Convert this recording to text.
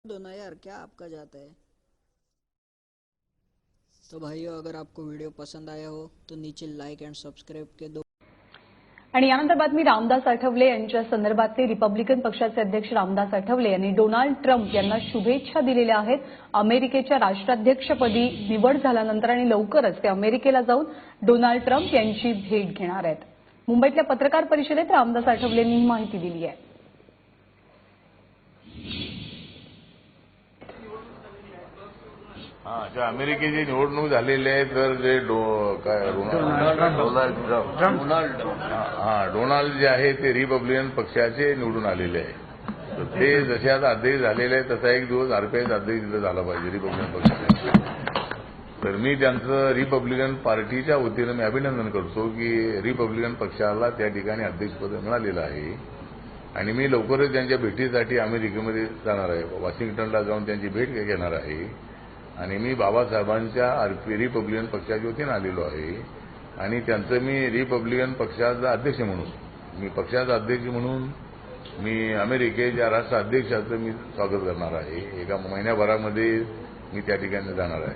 दो ना यार, क्या आपका जाता है। तो भाइयों, अगर आपको वीडियो पसंद आया हो तो नीचे लाइक एंड सब्सक्राइब के दो। आणि यानंतर बातमी रामदास आठवले यांच्या संदर्भातले रिपब्लिकन पक्षाचे अध्यक्ष रामदास आठवले यांनी डोनाल्ड ट्रम्प यांना शुभेच्छा दिलेल्या आहेत. अमेरिकेच्या राष्ट्राध्यक्षपदी निवड झाल्यानंतर आणि लवकरच ते अमेरिकेला जाऊन डोनाल्ड ट्रम्प यांची भेट घेणार आहेत. मुंबईतल्या पत्रकार परिषदेत रामदास आठवलेंनी ही माहिती दिली आहे. अमेरिकेची निवडणूक झालेली आहे तर जे डोनाल्ड जे आहे ते रिपब्लिकन पक्षाचे निवडून आलेले आहे. तर ते जसे आता अध्यक्ष झालेले आहे तसा एक दिवस आरपीआय अध्यक्ष तिथं झाला पाहिजे रिपब्लिकन पक्षाचे. तर मी त्यांचं रिपब्लिकन पार्टीच्या वतीनं मी अभिनंदन करतो की रिपब्लिकन पक्षाला त्या ठिकाणी अध्यक्षपद मिळालेलं आहे आणि मी लवकरच त्यांच्या भेटीसाठी अमेरिकेमध्ये जाणार आहे. वॉशिंग्टनला जाऊन त्यांची भेट घेणार आहे आणि मी बाबासाहेबांच्या रिपब्लिकन पक्षाच्या वतीनं आलेलो आहे आणि त्यांचं मी रिपब्लिकन पक्षाचा अध्यक्ष म्हणून मी अमेरिकेच्या राष्ट्राध्यक्षाचं मी स्वागत करणार आहे. एका महिन्याभरामध्ये मी त्या ठिकाणी जाणार आहे.